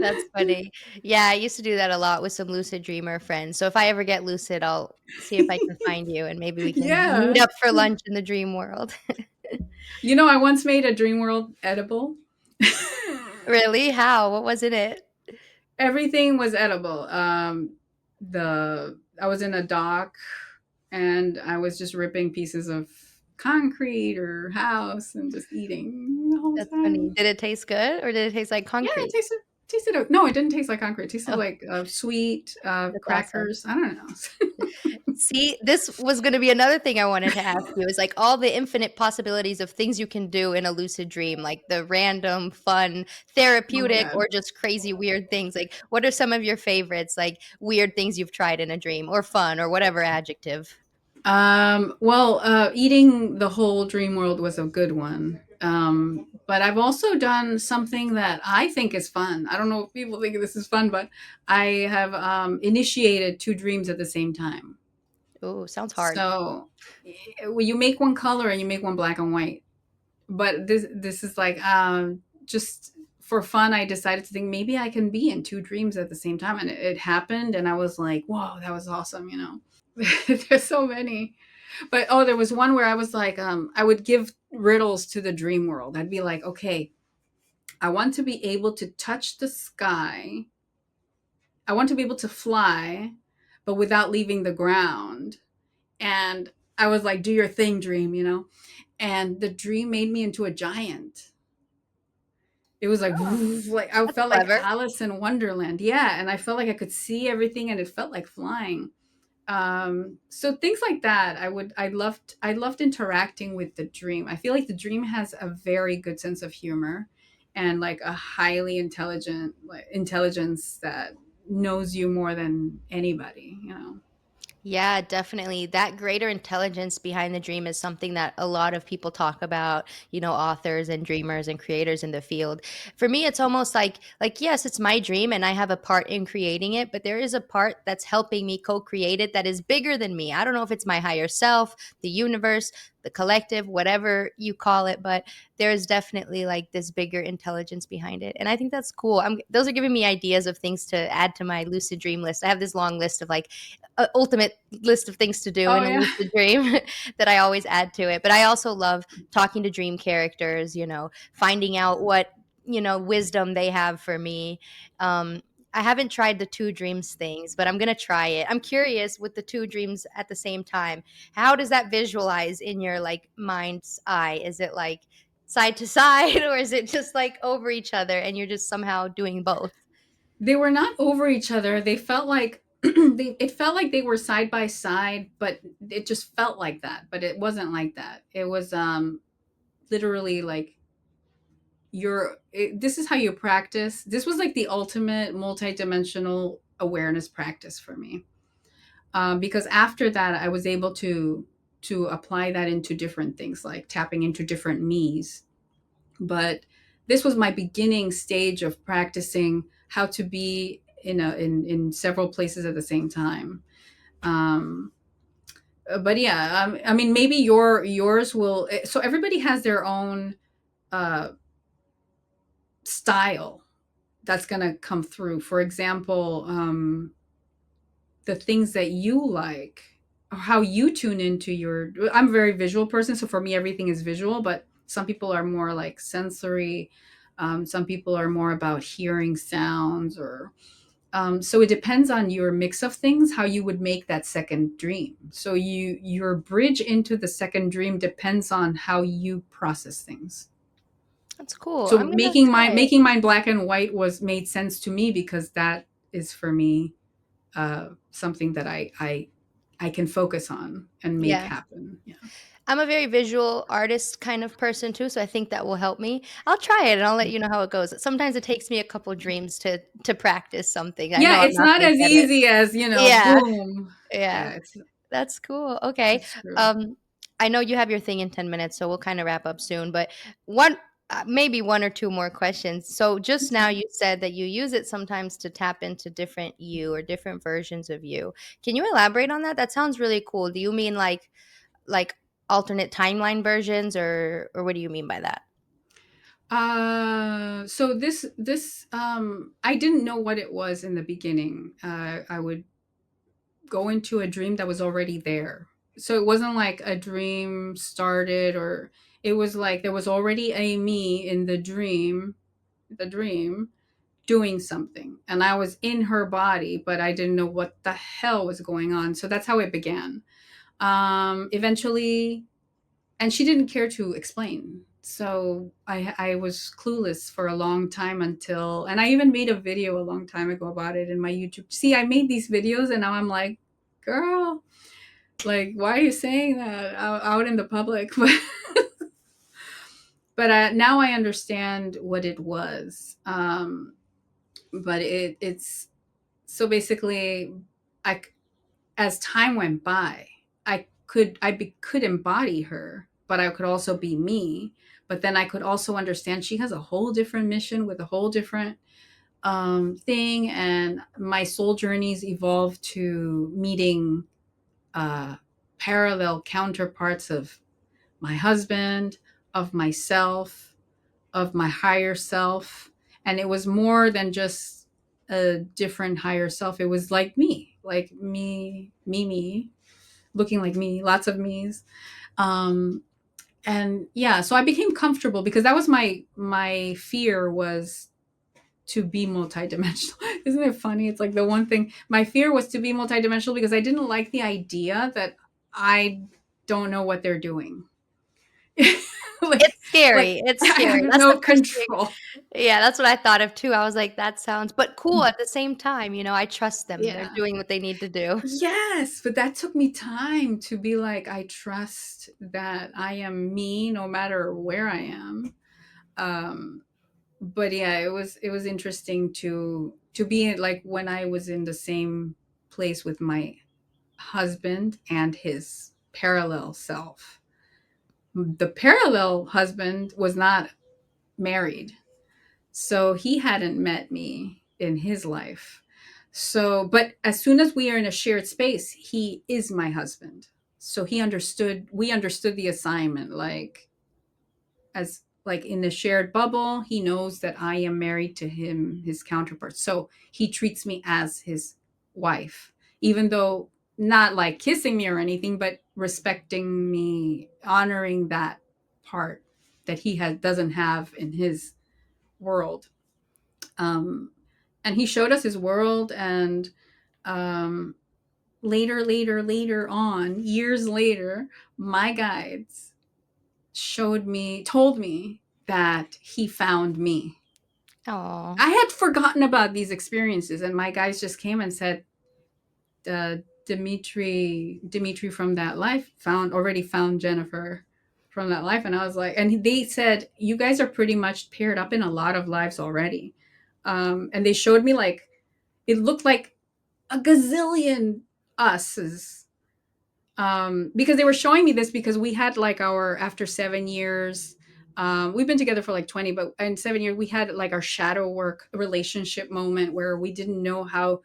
that's funny. Yeah, I used to do that a lot with some lucid dreamer friends. So if I ever get lucid, I'll see if I can find you and maybe we can Yeah. meet up for lunch in the dream world. I once made a dream world edible. Really? How? What was in it? Everything was edible. The I was in a dock and I was just ripping pieces of concrete or house and just eating the whole That's funny. time. Did it taste good or did it taste like Yeah, it concrete? tasted no, it didn't taste like concrete. It tasted Oh, like sweet that's awesome. crackers. I don't know. See, this was going to be another thing I wanted to ask you is like all the infinite possibilities of things you can do in a lucid dream, like the random, fun, Oh my therapeutic, god. or just crazy, weird things. Like, what are some of your favorites, like weird things you've tried in a dream, or fun, or whatever adjective? Well, eating the whole dream world was a good one. But I've also done something that I think is fun. I don't know if people think this is fun, but I have initiated two dreams at the same time. Oh, sounds hard. So well, you make one color and you make one black and white. But this is like just for fun. I decided to think maybe I can be in two dreams at the same time, and it happened. And I was like, "Whoa, that was awesome!" There's so many. But oh, there was one where I was like, I would give riddles to the dream world. I'd be like, okay, I want to be able to touch the sky. I want to be able to fly, but without leaving the ground. And I was like, do your thing, dream. And the dream made me into a giant. It was like, Oh, like I that's felt like clever. Alice in Wonderland. Yeah. And I felt like I could see everything and it felt like flying. So things like that, I loved interacting with the dream. I feel like the dream has a very good sense of humor and like a highly intelligent like, intelligence that knows you more than anybody, you know. Yeah, definitely. That greater intelligence behind the dream is something that a lot of people talk about, authors and dreamers and creators in the field. For me, it's almost like yes, it's my dream and I have a part in creating it, but there is a part that's helping me co-create it that is bigger than me. I don't know if it's my higher self, the universe, the collective, whatever you call it, but there is definitely like this bigger intelligence behind it. And I think that's cool. Those are giving me ideas of things to add to my lucid dream list. I have this long list of like ultimate list of things to do Oh in a yeah. lucid dream that I always add to it. But I also love talking to dream characters, finding out what, wisdom they have for me. I haven't tried the two dreams things, but I'm going to try it. I'm curious with the two dreams at the same time. How does that visualize in your like mind's eye? Is it like side to side or is it just like over each other and you're just somehow doing both? They were not over each other. They felt like it felt like they were side by side, but it just felt like that. But it wasn't like that. It was literally like this is how you practice. This was like the ultimate multidimensional awareness practice for me. Because after that I was able to apply that into different things like tapping into different me's. But this was my beginning stage of practicing how to be in several places at the same time. um but yeah, I mean maybe yours will, so everybody has their own uh style that's going to come through. For example, the things that you like, or how you tune into your, I'm a very visual person, so for me everything is visual, but some people are more like sensory. Some people are more about hearing sounds, or so it depends on your mix of things how you would make that second dream. So your bridge into the second dream depends on how you process things. That's cool. So I'm going to try it. making mine black and white was made sense to me because that is for me something that I can focus on and make Yeah. happen. Yeah. I'm a very visual artist kind of person too, so I think that will help me. I'll try it and I'll let you know how it goes. Sometimes it takes me a couple dreams to practice something. I know Yeah, I'm it's not not going as to get it. easy as, Yeah, boom. yeah. Yeah, That's cool. Okay. it's true. Um, I know you have your thing in 10 minutes, so we'll kind of wrap up soon, but one maybe one or two more questions. So just now you said that you use it sometimes to tap into different you or different versions of you. Can you elaborate on that? That sounds really cool. Do you mean like alternate timeline versions or what do you mean by that? So this I didn't know what it was in the beginning. I would go into a dream that was already there. So it wasn't like a dream started, or it was like there was already a me in the dream doing something. And I was in her body, but I didn't know what the hell was going on. So that's how it began. Eventually, and she didn't care to explain. So I was clueless for a long time until, and I even made a video a long time ago about it in my YouTube. See, I made these videos and now I'm like, girl, like, why are you saying that out in the public? But now I understand what it was. But it's so basically, I as time went by, could embody her, but I could also be me. But then I could also understand she has a whole different mission with a whole different thing, and my soul journeys evolved to meeting uh, parallel counterparts of my husband, of myself, of my higher self. And it was more than just a different higher self. It was like me, looking like me, lots of me's. Um, and yeah, so I became comfortable because that was my fear, was to be multidimensional. Isn't it funny? It's like the one thing my fear was to be multidimensional because I didn't like the idea that I don't know what they're doing. like It's scary, like it's I scary. have That's the no first thing. control. Yeah, that's what I thought of too. I was like, "That sounds" but cool at the same time, I trust them. They're Yeah. doing what they need to do. Yes, but that took me time to be like, I trust that I am me no matter where I am. Um, but yeah, it was interesting to be in, like, when I was in the same place with my husband and his parallel self. The parallel husband was not married, so he hadn't met me in his life. So, but as soon as we are in a shared space, he is my husband. So we understood the assignment, like, as like in the shared bubble, he knows that I am married to him, his counterpart. So he treats me as his wife, even though not like kissing me or anything, but respecting me, honoring that part that he has doesn't have in his world. Um, and he showed us his world, and um, later on, years later, my guides told me that he found me. Oh, I had forgotten about these experiences, and my guys just came and said, Dimitri from that life already found Jenniffer from that life. And I was like, and they said, you guys are pretty much paired up in a lot of lives already. And they showed me, like, it looked like a gazillion us's, because they were showing me this because we had like our after 7 years. We've been together for like 20, but in 7 years we had like our shadow work relationship moment where we didn't know how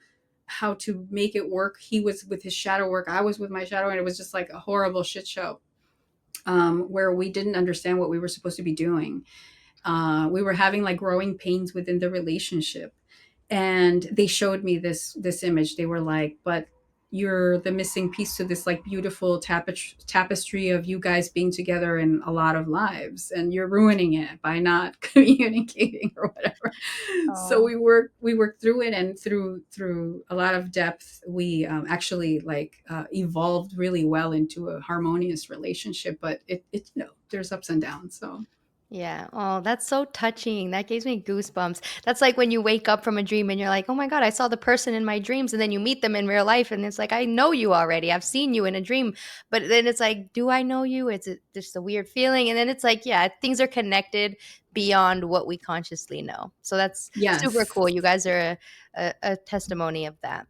to make it work. He was with his shadow work, I was with my shadow, and it was just like a horrible shit show, where we didn't understand what we were supposed to be doing. We were having like growing pains within the relationship, and they showed me this image. They were like, but you're the missing piece to this like beautiful tapestry of you guys being together in a lot of lives, and you're ruining it by not communicating or whatever. So oh. we worked through it, and through a lot of depth, we actually like evolved really well into a harmonious relationship. But it there's ups and downs. So Yeah. Oh, that's so touching. That gives me goosebumps. That's like when you wake up from a dream and you're like, "Oh my God, I saw the person in my dreams." And then you meet them in real life and it's like, "I know you already. I've seen you in a dream." But then it's like, "Do I know you? Is it just a weird feeling?" And then it's like, yeah, things are connected beyond what we consciously know. So that's super yes. cool. You guys are a testimony of that.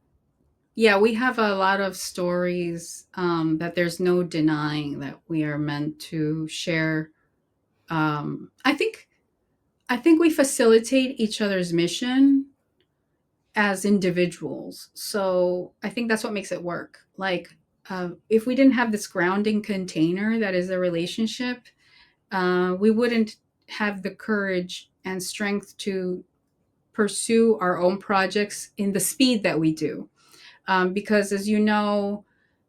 Yeah, we have a lot of stories, that there's no denying that we are meant to share. I think we facilitate each other's mission as individuals. So I think that's what makes it work. Like, if we didn't have this grounding container that is a relationship, we wouldn't have the courage and strength to pursue our own projects in the speed that we do. Because, as you know,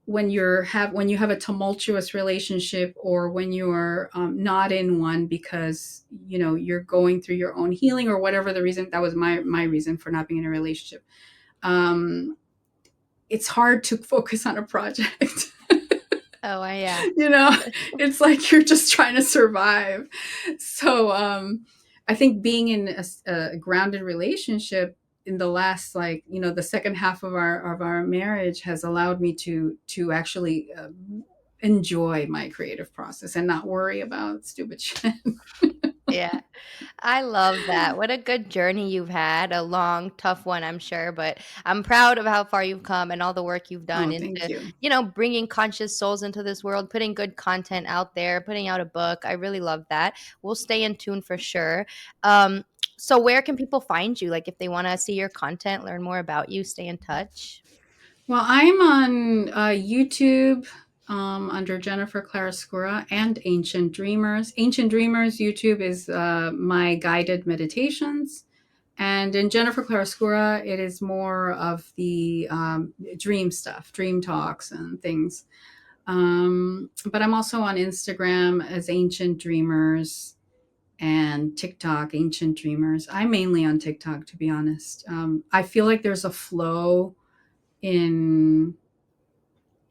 when you have a tumultuous relationship, or when you're not in one because you're going through your own healing or whatever the reason, that was my reason for not being in a relationship. um, it's hard to focus on a project. Oh, yeah. you know it's like you're just trying to survive. So I think being in a grounded relationship in the last, like, the second half of our marriage has allowed me to actually enjoy my creative process and not worry about stupid shit. Yeah. I love that. What a good journey you've had. A long, tough one, I'm sure, but I'm proud of how far you've come and all the work you've done Oh, thank into, you. bringing conscious souls into this world, putting good content out there, putting out a book. I really love that. We'll stay in tune for sure. Um, so where can people find you? Like if they want to see your content, learn more about you, stay in touch. Well, I'm on YouTube, under Jennifer Claroscura, and Ancient Dreamers. Ancient Dreamers YouTube is my guided meditations. And in Jennifer Claroscura, it is more of the dream stuff, dream talks and things. But I'm also on Instagram as Ancient Dreamers, and TikTok, Ancient Dreamers. I'm mainly on TikTok, to be honest. I feel like there's a flow in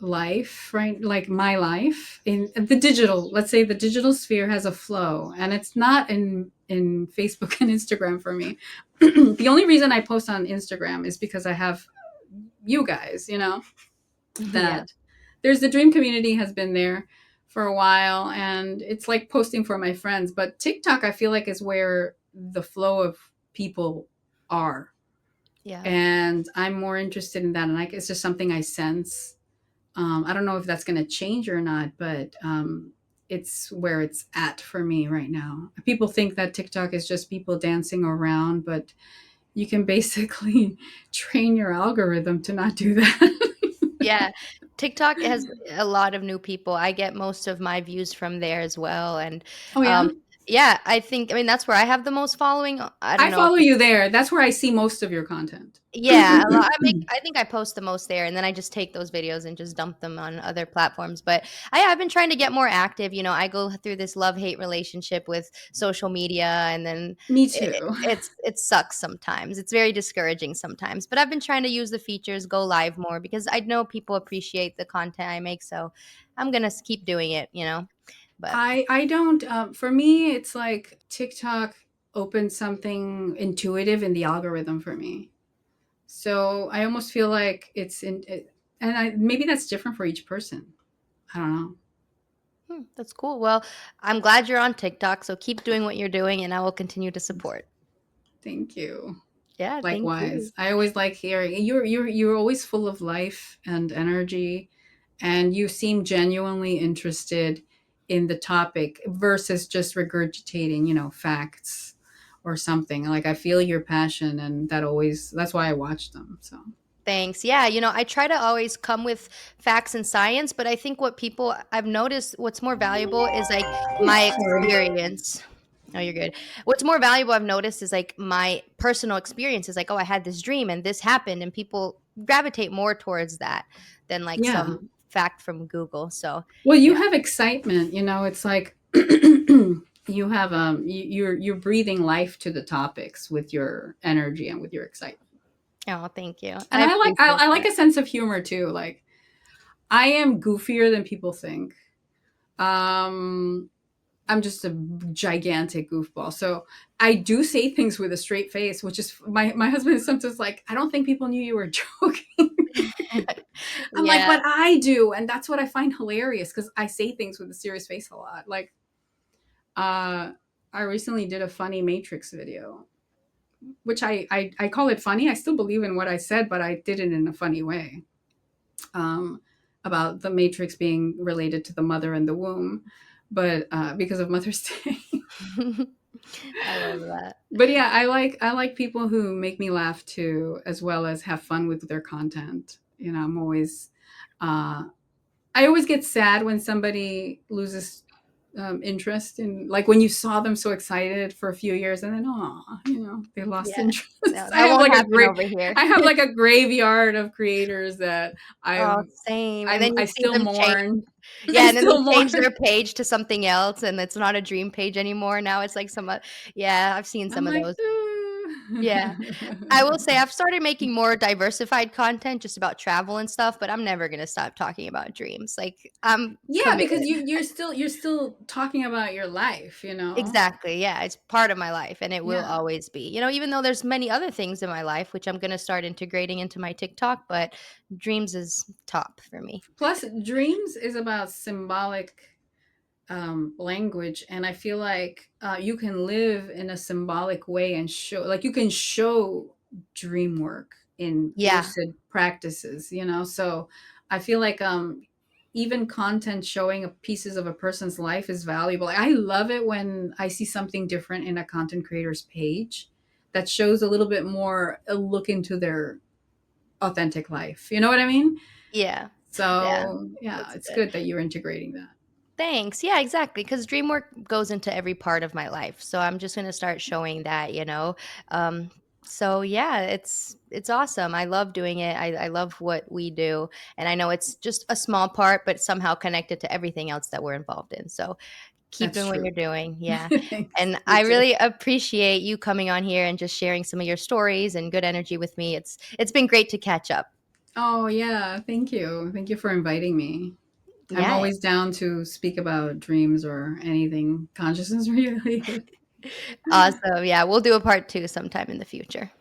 life, right? Like my life in the digital, let's say the digital sphere has a flow, and it's not in Facebook and Instagram for me. The only reason I post on Instagram is because I have you guys, Yeah. that there's the dream community has been there for a while, and it's like posting for my friends. But TikTok, I feel like, is where the flow of people are, Yeah. and I'm more interested in that. And like, it's just something I sense. I don't know if that's going to change or not, but it's where it's at for me right now. People think that TikTok is just people dancing around, but you can basically train your algorithm to not do that. Yeah. TikTok has a lot of new people. I get most of my views from there as well. And Oh, yeah. um, yeah, I mean, that's where I have the most following. I don't I know if follow it's you there. That's where I see most of your content. yeah, I think I post the most there, and then I just take those videos and just dump them on other platforms. But I've been trying to get more active. I go through this love-hate relationship with social media, and then Me it, too. it sucks sometimes. It's very discouraging sometimes. But I've been trying to use the features, go live more because I know people appreciate the content I make. So I'm gonna keep doing it. But I don't. For me, it's like TikTok opened something intuitive in the algorithm for me. So I almost feel like and maybe that's different for each person. I don't know. that's cool. Well, I'm glad you're on TikTok. So keep doing what you're doing, and I will continue to support. Thank you. Yeah, thank you. Likewise, I always like hearing you're always full of life and energy, and you seem genuinely interested in the topic versus just regurgitating, facts or something. Like I feel your passion, and that's why I watch them. So Thanks. Yeah, I try to always come with facts and science, but I think what people I've noticed what's more valuable is like my sorry. experience. Oh, you're good. What's more valuable I've noticed is like my personal experiences, like, oh, I had this dream and this happened, and people gravitate more towards that than like Yeah. some fact from Google. So, Well, you yeah. have excitement. It's like you have you're breathing life to the topics with your energy and with your excitement. Oh, thank you. And I appreciate I like that. a sense of humor too. Like I am goofier than people think. Um, I'm just a gigantic goofball. So I do say things with a straight face, which is my husband is sometimes like, I don't think people knew you were joking. I'm like, Yeah. but I do, and that's what I find hilarious because I say things with a serious face a lot. Like, uh, I recently did a funny Matrix video, which I call it funny. I still believe in what I said, but I did it in a funny way. um, about the Matrix being related to the mother and the womb, but because of Mother's Day. I love that. But yeah, I like people who make me laugh too, as well as have fun with their content. I'm always uh, I always get sad when somebody loses interest in, like when you saw them so excited for a few years and then they lost Yeah. No, interest. I that have won't like a happen great over here. I have like a graveyard of creators that Oh, I'm same, and I'm then you I see still them change. mourn. I Yeah, and then they still change mourn. their page to something else, and it's not a dream page anymore, now it's like yeah, I've seen I'm some of like, those. Yeah. I will say I've started making more diversified content just about travel and stuff, but I'm never gonna stop talking about dreams, like, I'm yeah, committed. because you're still talking about your life. Exactly, yeah, it's part of my life, and it will Yeah. always be, even though there's many other things in my life, which I'm gonna start integrating into my TikTok, but dreams is top for me. Plus, dreams is about symbolic language, and I feel like you can live in a symbolic way and like you can show dream work in Yeah, lucid practices. So I feel like even content showing pieces of a person's life is valuable. I love it when I see something different in a content creator's page that shows a little bit more a look into their authentic life. You know what I mean? yeah, yeah, So yeah, that's it's good. good that you're integrating that. Thanks. Yeah, exactly. Because dream work goes into every part of my life. So I'm just gonna start showing that. Um, so yeah, it's awesome. I love doing it. I love what we do. And I know it's just a small part, but somehow connected to everything else that we're involved in. So keep That's doing what true. you're doing. Yeah. Thanks. And You I too. really appreciate you coming on here and just sharing some of your stories and good energy with me. It's been great to catch up. Oh, yeah. Thank you. Thank you for inviting me. I'm Yeah. always down to speak about dreams or anything consciousness related. Awesome. Yeah, we'll do a part 2 sometime in the future.